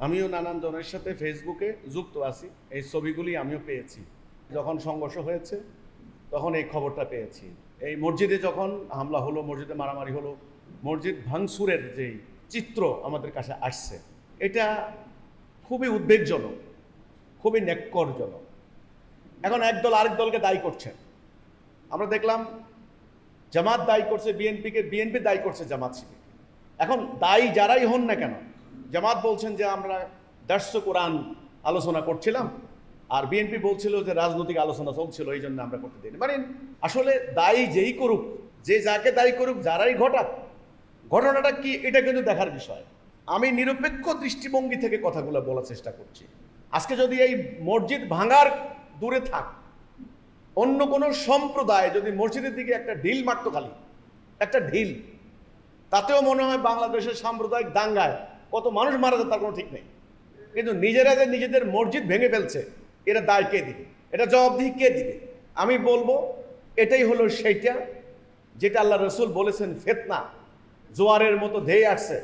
আমিও নানান জনের সাথে ফেসবুকে যুক্ত আছি, এই ছবিগুলি আমিও পেয়েছি। যখন সংঘর্ষ হয়েছে তখন এই খবরটা পেয়েছি। এই মসজিদে যখন হামলা হলো, মসজিদে মারামারি হলো, মসজিদ ভাঙচুরের যেই চিত্র আমাদের কাছে আসছে, এটা খুবই উদ্বেগজনক, খুবই ন্যাক্করজনক। এখন একদল আরেক দলকে দায়ী করছেন। আমরা দেখলাম জামাত দায়ী করছে বিএনপিকে, বিএনপি দায়ী করছে জামাত শিবিরকে। এখন দায়ী যারাই হন না কেন, জামাত বলছেন যে আমরা দার্স কোরআন আলোচনা করছিলাম, আর বিএনপি বলছিল যে রাজনৈতিক আলোচনা চলছিল, এই জন্য আমরা করতে দিই। মানে আসলে দায়ী যেই করুক, যে যাকে দায়ী করুক, যারাই ঘটাক, ঘটনাটা কি এটা কিন্তু দেখার বিষয়। আমি নিরপেক্ষ দৃষ্টিভঙ্গি থেকে কথাগুলো বলার চেষ্টা করছি। আজকে যদি এই মসজিদ ভাঙার দূরে থাক, অন্য কোনো সম্প্রদায় যদি মসজিদের দিকে একটা ঢিল মারতো, খালি একটা ঢিল, তাতেও মনে হয় বাংলাদেশের সাম্প্রদায়িক দাঙ্গায় কত মানুষ মারা যায় তার কোনো ঠিক নেই। কিন্তু নিজেরা যে নিজেদের মসজিদ ভেঙে ফেলছে, এটা দায় কে দিবে? এটা জবাবদিহি কে দিবে? আমি বলবো এটাই হলো সেইটা যেটা আল্লাহ রসুল বলেছেন, ফিতনা জোয়ারের মতো ধেয়ে আসছে।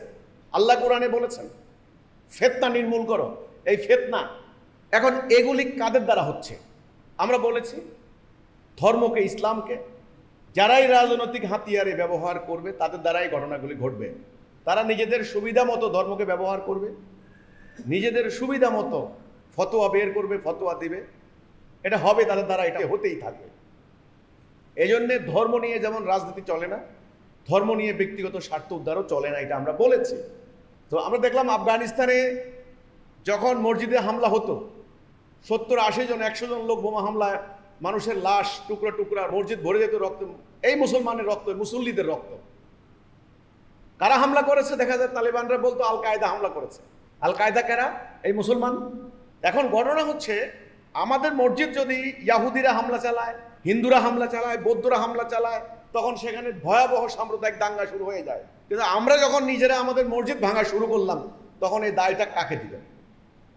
আল্লাহ কোরআনে বলেছেন ফিতনা নির্মূল করো। এই ফিতনা এখন এগুলি কাদের দ্বারা হচ্ছে? আমরা বলেছি ধর্মকে, ইসলামকে যারাই রাজনৈতিক হাতিয়ারে ব্যবহার করবে তাদের দ্বারাই ঘটনাগুলি ঘটবে। তারা নিজেদের সুবিধা মতো ধর্মকে ব্যবহার করবে, নিজেদের সুবিধা মতো ফতোয়া বের করবে, ফতোয়া দিবে, এটা হবে তাদের দ্বারা, এটা হতেই থাকবে। এই জন্যে ধর্ম নিয়ে যেমন রাজনীতি চলে না, ধর্ম নিয়ে ব্যক্তিগত স্বার্থ উদ্ধারও চলে না, এটা আমরা বলেছি। তো আমরা দেখলাম আফগানিস্তানে যখন মসজিদে হামলা হতো, 70-80 জন 100 জন লোক বোমা হামলায় মানুষের লাশ টুকরা টুকরা, মসজিদ ভরে যেত রক্ত, এই মুসলমানের রক্ত, মুসল্লিদের রক্ত। কারা হামলা করেছে? দেখা যায় তালেবানরা বলতো আল কায়দা হামলা করেছে। আল কায়দা কারা? এই মুসলমান। এখন ঘটনা হচ্ছে আমাদের মসজিদ যদি ইয়াহুদিরা হামলা চালায়, হিন্দুরা হামলা চালায়, বৌদ্ধরা হামলা চালায়, তখন সেখানে ভয়াবহ সাম্প্রদায়িক দাঙ্গা শুরু হয়ে যায়। কিন্তু আমরা যখন নিজেরা আমাদের মসজিদ ভাঙা শুরু করলাম, তখন এই দায়টা কাকে দিবেন?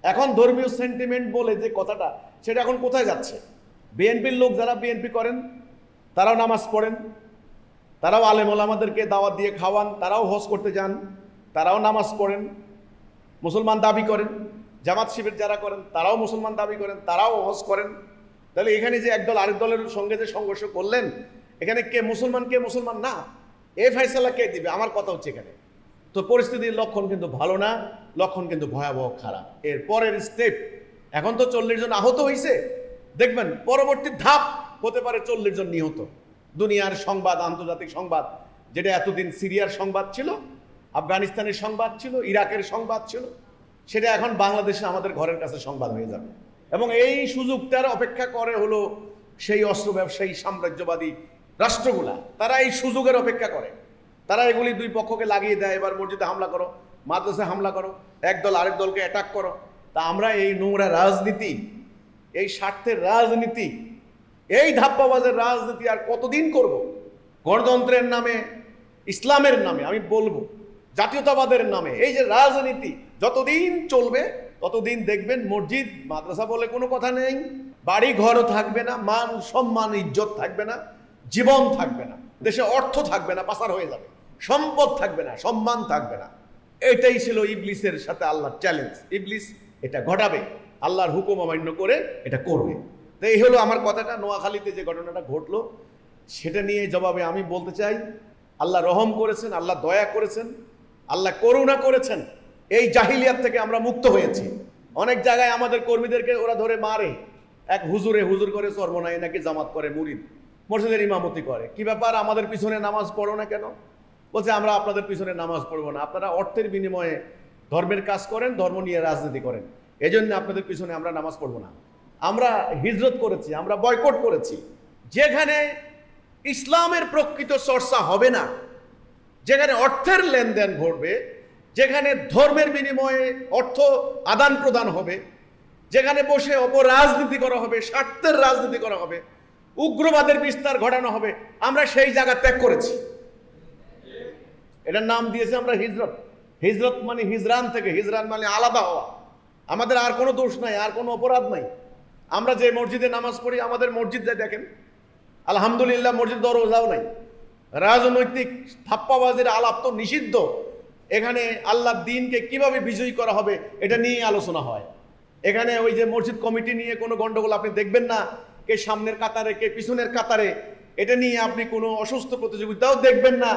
এখন ধর্মীয় সেন্টিমেন্ট বলে যে কথাটা, সেটা এখন কোথায় যাচ্ছে? বিএনপির লোক যারা বিএনপি করেন তারাও নামাজ পড়েন, তারাও আলেম ওলামাদেরকে দাওয়াত দিয়ে খাওয়ান, তারাও হজ করতে যান, তারাও নামাজ পড়েন, মুসলমান দাবি করেন। জামাত শিবির যারা করেন তারাও মুসলমান দাবি করেন, তারাও হজ করেন। তাহলে এখানে যে একদল আরেক দলের সঙ্গে যে সংঘর্ষ করলেন, এখানে কে মুসলমান কে মুসলমান না, এ ফয়সালা কে দিবে? আমার কথা হচ্ছে এখানে তো পরিস্থিতির লক্ষণ কিন্তু ভালো না, লক্ষণ কিন্তু ভয়াবহ খারাপ। এর পরের স্টেপ, এখন তো 40 জন আহত হয়েছে, দেখবেন পরবর্তী ধাপ হতে পারে 40 জন নিহত। দুনিয়ার সংবাদ, আন্তর্জাতিক সংবাদ, যেটা এতদিন সিরিয়ার সংবাদ ছিল, আফগানিস্তানের সংবাদ ছিল, ইরাকের সংবাদ ছিল, সেটা এখন বাংলাদেশে আমাদের ঘরের কাছে সংবাদ হয়ে যাবে। এবং এই সুযোগটার অপেক্ষা করে হলো সেই অস্ত্র ব্যবসায়ী সাম্রাজ্যবাদী রাষ্ট্রগুলা, তারা এই সুযোগের অপেক্ষা করে। তারা এগুলি দুই পক্ষকে লাগিয়ে দেয়, এবার মসজিদে হামলা করো, মাদ্রাসায় হামলা করো, একদল আরেক দলকে অ্যাটাক করো। তা আমরা এই নোংরা রাজনীতি, এই স্বার্থের রাজনীতি, এই ধাপ্পাবাজের রাজনীতি আর কতদিন করব? গণতন্ত্রের নামে, ইসলামের নামে, আমি বলবো জাতীয়তাবাদের নামে এই যে রাজনীতি যতদিন চলবে, ততদিন দেখবেন মসজিদ মাদ্রাসা বলে কোনো কথা নেই, বাড়ি ঘরও থাকবে না, মান সম্মান ইজ্জত থাকবে না, জীবন থাকবে না, দেশে অর্থ থাকবে না, পাচার হয়ে যাবে, সম্পদ থাকবে না, সম্মান থাকবে না। এটাই ছিল ইবলিসের সাথে আল্লাহর চ্যালেঞ্জ। ইবলিস এটা ঘটাবে, আল্লাহর হুকুম অমান্য করে এটা করবে। তো এই হলো আমার কথাটা। নোয়াখালীতে যে ঘটনাটা ঘটলো সেটা নিয়ে জবাবে আমি বলতে চাই, আল্লাহ রহম করেছেন, আল্লাহ দয়া করেছেন, আল্লাহ করুণা করেছেন। এই জাহিলিয়াত থেকে আমরা মুক্ত হয়েছি। অনেক জায়গায় আমাদের কর্মীদেরকে ওরা ধরে মারে, এক হুজুর করে চরমনাই নাকি জামাত করে, মুরিদ মসজিদের ইমামতি করে। কি ব্যাপার, আমাদের পিছনে নামাজ পড়ো না কেন? বলছে আমরা আপনাদের পিছনে নামাজ পড়বো না, আপনারা অর্থের বিনিময়ে ধর্মের কাজ করেন, ধর্ম নিয়ে রাজনীতি করেন, এই জন্য আপনাদের পিছনে আমরা নামাজ পড়বো না। আমরা হিজরত করেছি, আমরা বয়কট করেছি। যেখানে ইসলামের প্রকৃত চর্চা হবে না, যেখানে অর্থের লেনদেন ঘটবে, যেখানে ধর্মের বিনিময়ে অর্থ আদান প্রদান হবে, যেখানে বসে অপরাজনীতি করা হবে, স্বার্থের রাজনীতি করা হবে, উগ্রবাদের বিস্তার ঘটানো হবে, আমরা সেই জায়গা ত্যাগ করেছি। এটার নাম দিয়েছি আমরা হিজরত। হিজরত মানে হিজরান থেকে, হিজরান মানে আলাদা হওয়া। আমাদের আর কোনো দোষ নাই, আর কোনো অপরাধ নাই। আমরা যে মসজিদে নামাজ পড়ি, আমাদের মসজিদ যা দেখেন, আলহামদুলিল্লাহ মসজিদ দরজাও নাই। রাজনৈতিক ধাপ্পাবাজির আলাপ তো নিষিদ্ধ। এখানে আল্লাহর দ্বীনকে কিভাবে বিজয়ী করা হবে এটা নিয়ে আলোচনা হয়। এখানে ওই যে মসজিদ কমিটি নিয়ে কোনো গন্ডগোল আপনি দেখবেন না, কে সামনের কাতারে কে পিছনের কাতারে, এটা নিয়ে আপনি কোনো অসুস্থ প্রতিযোগিতাও দেখবেন না।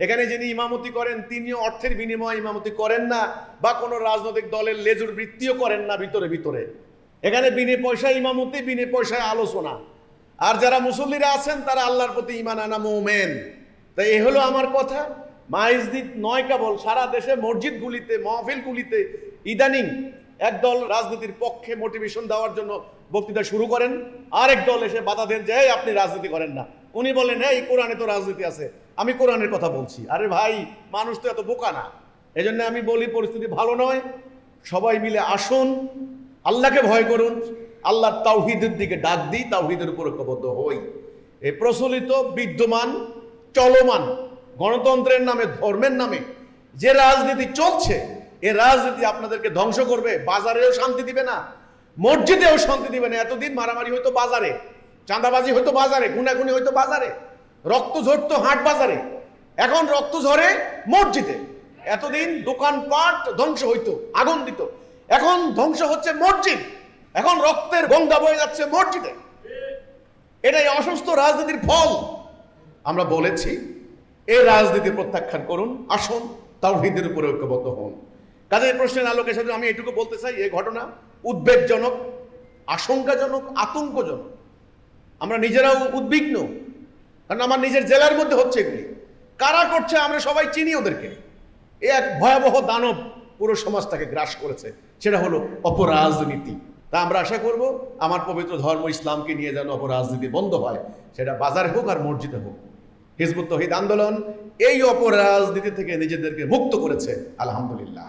এখানে যিনি ইমামতি করেন তিনিও অর্থের বিনিময়ে ইমামতি করেন না, বা কোনো রাজনৈতিক দলের লেজুর বৃত্তিও করেন না ভিতরে ভিতরে। এখানে বিনে পয়সায় ইমামতি, বিনে পয়সায় আলোচনা। আর যারা মুসল্লিরা আছেন তারা আল্লাহর প্রতি ঈমান আনা মুমিন। তাই এ হলো আমার কথা। মসজিদ নয় কেবল, সারা দেশে মসজিদগুলিতে মাহফিলগুলিতে ইদানিং একদল রাজনীতির পক্ষে মোটিভেশন দেওয়ার জন্য বক্তৃতা শুরু করেন, আরেক দল এসে বাধা দেন যে এই আপনি রাজনীতি করেন না। উনি বলেন এই কোরআনে তো রাজনীতি আছে, আমি কোরআনের কথা বলছি। আরে ভাই, মানুষ তো এত বোকা না। এই জন্য আমি বলি পরিস্থিতি ভালো নয়, সবাই মিলে আসুন, আল্লাহকে ভয় করুন, আল্লাহর তাওহীদের দিকে ডাক দিই, তাওহীদের উপর ঐক্যবদ্ধ হই। এই প্রচলিত বিদ্যমান চলমান গণতন্ত্রের নামে ধর্মের নামে যে রাজনীতি চলছে, এ রাজনীতি আপনাদেরকে ধ্বংস করবে। বাজারেও শান্তি দিবে না, মসজিদেও শান্তি দিবে না। এতদিন মারামারি হয়তো বাজারে, চাঁদাবাজি হয়তো বাজারে, খুনাখুনি হয়তো বাজারে, রক্ত ঝরতো হাট বাজারে, এখন রক্ত ঝরে মসজিদে। এতদিন দোকানপাট ধ্বংস হইতো, আগুন দিত, এখন ধ্বংস হচ্ছে মসজিদ, এখন রক্তের গঙ্গা বয়ে যাচ্ছে মসজিদে। এটাই অসুস্থ রাজনীতির ফল। আমরা বলেছি এই রাজনীতি প্রত্যাখ্যান করুন, আসুন তাওহীদের উপরে ঐক্যবদ্ধ হন। কাজে এই প্রশ্নের আলোকে শুধু আমি এটুকু বলতে চাই, এই ঘটনা উদ্বেগজনক, আশঙ্কাজনক, আতঙ্কজনক। আমরা নিজেরাও উদ্বিগ্ন, কারণ আমার নিজের জেলার মধ্যে হচ্ছে এগুলি। কারা করছে আমরা সবাই চিনি ওদেরকে। এ এক ভয়াবহ দানব পুরো সমাজটাকে গ্রাস করেছে, সেটা হলো অপরাজনীতি। তা আমরা আশা করব আমার পবিত্র ধর্ম ইসলামকে নিয়ে যেন অপরাজনীতি বন্ধ হয়, সেটা বাজারে হোক আর মসজিদে হোক। হিজবুত তৌহিদ আন্দোলন এই অপরাজনীতি থেকে নিজেদেরকে মুক্ত করেছে, আলহামদুলিল্লাহ।